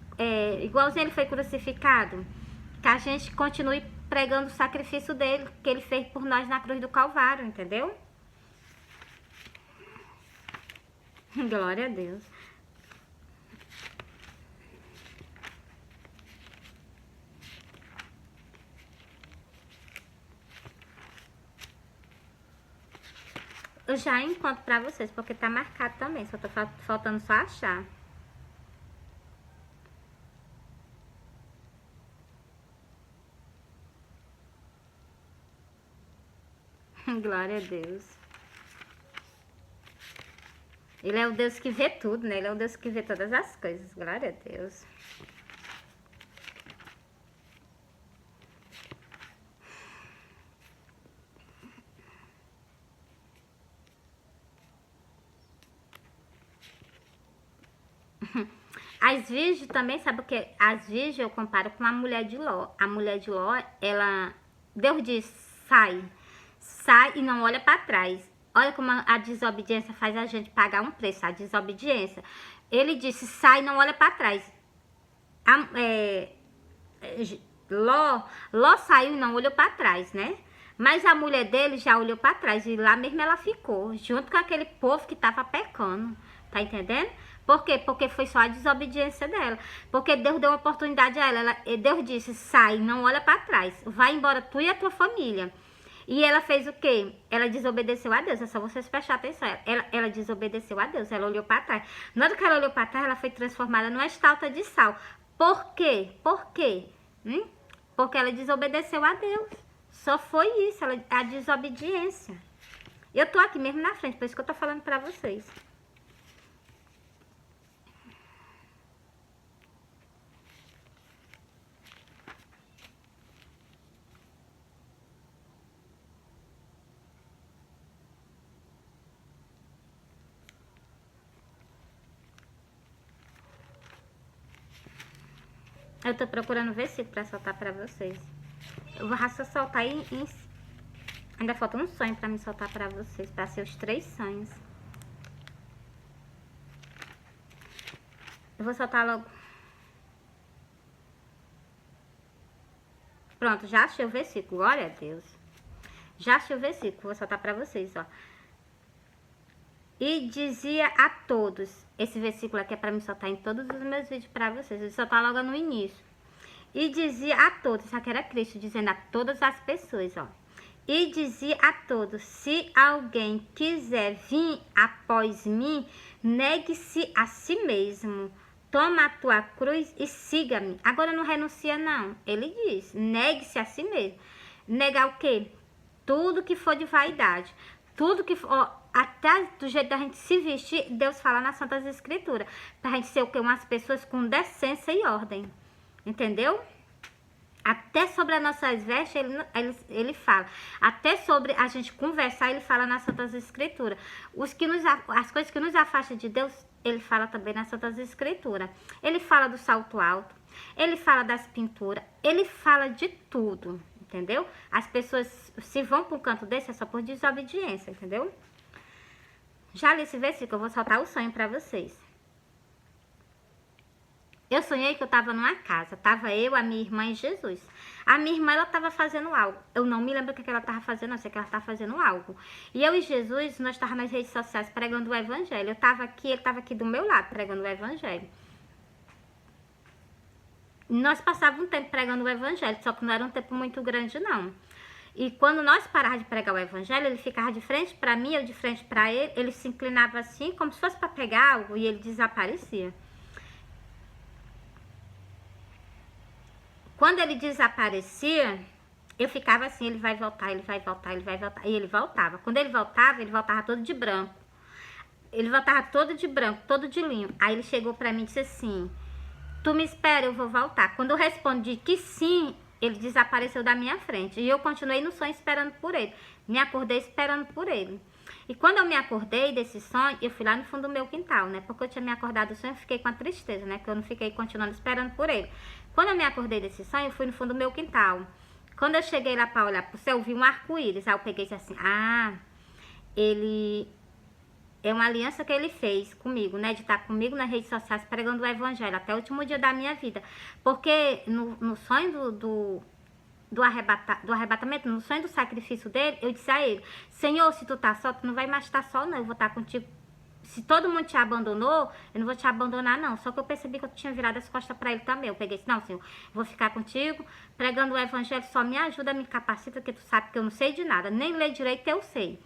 igualzinho ele foi crucificado, que a gente continue pregando o sacrifício dele, que ele fez por nós na cruz do Calvário, entendeu? Glória a Deus. Eu já encontro pra vocês, porque tá marcado também. Só tá faltando só achar. Glória a Deus. Ele é o Deus que vê tudo, né? Ele é o Deus que vê todas as coisas. Glória a Deus. As virgens também, sabe o que? As virgens eu comparo com a mulher de Ló. A mulher de Ló, ela... Deus diz, sai. Sai e não olha para trás. Olha como a desobediência faz a gente pagar um preço. A desobediência. Ele disse, sai e não olha para trás. Ló saiu e não olhou para trás, né? Mas a mulher dele já olhou para trás. E lá mesmo ela ficou. Junto com aquele povo que estava pecando. Tá entendendo? Por quê? Porque foi só a desobediência dela. Porque Deus deu uma oportunidade a ela. Deus disse, sai, não olha para trás. Vai embora tu e a tua família. E ela fez o quê? Ela desobedeceu a Deus. É só vocês prestar atenção. Ela desobedeceu a Deus. Ela olhou para trás. Na hora que ela olhou para trás, ela foi transformada numa estátua de sal. Por quê? Por quê? Porque ela desobedeceu a Deus. Só foi isso. A desobediência. Eu tô aqui mesmo na frente. Por isso que eu tô falando para vocês. Eu tô procurando o versículo pra soltar pra vocês. Eu vou só soltar ainda falta um sonho pra me soltar pra vocês. Pra ser os 3 sonhos. Eu vou soltar logo. Pronto, já achei o versículo. Glória a Deus. Já achei o versículo. Vou soltar pra vocês, ó. E dizia a todos. Esse versículo aqui é para me soltar em todos os meus vídeos para vocês. Eu vou soltar logo no início. E dizia a todos. Isso aqui era Cristo dizendo a todas as pessoas, ó. E dizia a todos: se alguém quiser vir após mim, negue-se a si mesmo. Toma a tua cruz e siga-me. Agora não renuncia, não. Ele diz: negue-se a si mesmo. Negar o quê? Tudo que for de vaidade. Tudo que for, ó, até do jeito da gente se vestir, Deus fala nas Santas Escrituras. Pra gente ser o quê? Umas pessoas com decência e ordem. Entendeu? Até sobre as nossas vestes, ele fala. Até sobre a gente conversar, ele fala nas Santas Escrituras. As coisas que nos afastam de Deus, ele fala também nas Santas Escrituras. Ele fala do salto alto. Ele fala das pinturas. Ele fala de tudo. Entendeu? As pessoas se vão para um canto desse é só por desobediência, entendeu? Já li esse versículo, eu vou soltar o sonho para vocês. Eu sonhei que eu estava numa casa, tava eu, a minha irmã e Jesus. A minha irmã, ela estava fazendo algo. Eu não me lembro o que ela estava fazendo, eu sei que ela estava fazendo algo. E eu e Jesus, nós estávamos nas redes sociais pregando o evangelho. Eu estava aqui, ele estava aqui do meu lado pregando o evangelho. Nós passávamos um tempo pregando o evangelho, só que não era um tempo muito grande, não. E quando nós parávamos de pregar o evangelho, ele ficava de frente para mim, eu de frente para ele se inclinava assim, como se fosse para pegar algo, e ele desaparecia. Quando ele desaparecia, eu ficava assim, ele vai voltar, ele vai voltar, ele vai voltar. E ele voltava. Quando ele voltava todo de branco. Ele voltava todo de branco, todo de linho. Aí ele chegou para mim e disse assim: tu me espera, eu vou voltar. Quando eu respondi que sim, ele desapareceu da minha frente. E eu continuei no sonho esperando por ele. Me acordei esperando por ele. E quando eu me acordei desse sonho, eu fui lá no fundo do meu quintal, né? Porque eu tinha me acordado do sonho, eu fiquei com a tristeza, né? Que eu não fiquei continuando esperando por ele. Quando eu me acordei desse sonho, eu fui no fundo do meu quintal. Quando eu cheguei lá para olhar pro céu, eu vi um arco-íris. Aí eu peguei e disse assim: ah, ele... é uma aliança que ele fez comigo, né? De estar comigo nas redes sociais pregando o evangelho até o último dia da minha vida. Porque no sonho do arrebatamento, no sonho do sacrifício dele, eu disse a ele: Senhor, se tu tá só, tu não vai mais estar só, não. Eu vou estar contigo. Se todo mundo te abandonou, eu não vou te abandonar, não. Só que eu percebi que eu tinha virado as costas para ele também. Eu peguei e disse: não, Senhor, eu vou ficar contigo, pregando o evangelho, só me ajuda, me capacita, porque tu sabe que eu não sei de nada. Nem ler direito eu sei.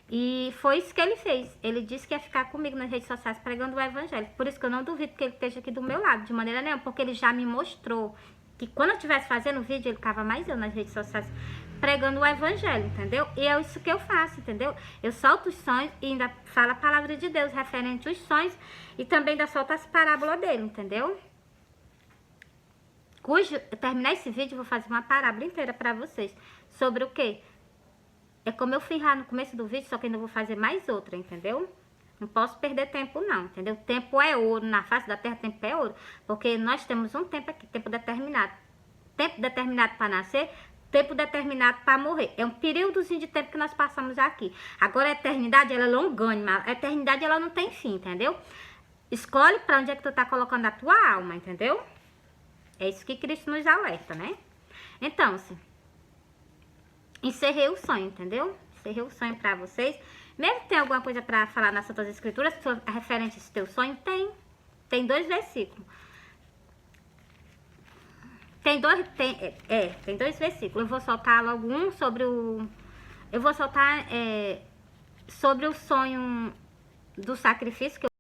E foi isso que ele fez. Ele disse que ia ficar comigo nas redes sociais pregando o evangelho. Por isso que eu não duvido que ele esteja aqui do meu lado, de maneira nenhuma, porque ele já me mostrou que quando eu estivesse fazendo o vídeo, ele ficava mais eu nas redes sociais pregando o evangelho, entendeu? E é isso que eu faço, entendeu? Eu solto os sonhos e ainda falo a palavra de Deus referente aos sonhos e também ainda solto as parábolas dele, entendeu? Eu terminar esse vídeo, eu vou fazer uma parábola inteira pra vocês. Sobre o quê? É como eu fiz lá no começo do vídeo, só que ainda vou fazer mais outra, entendeu? Não posso perder tempo não, entendeu? Tempo é ouro, na face da terra tempo é ouro. Porque nós temos um tempo aqui, tempo determinado. Tempo determinado para nascer, tempo determinado para morrer. É um períodozinho de tempo que nós passamos aqui. Agora a eternidade, ela é longânima. A eternidade, ela não tem fim, entendeu? Escolhe para onde é que tu tá colocando a tua alma, entendeu? É isso que Cristo nos alerta, né? Então, assim, encerrei o sonho, entendeu? Encerrei o sonho pra vocês. Mesmo que tenha alguma coisa pra falar nas Santas Escrituras, referente a esse teu sonho, tem. Tem 2 versículos. Tem dois versículos. Eu vou soltar logo um sobre o... Eu vou soltar sobre o sonho do sacrifício que eu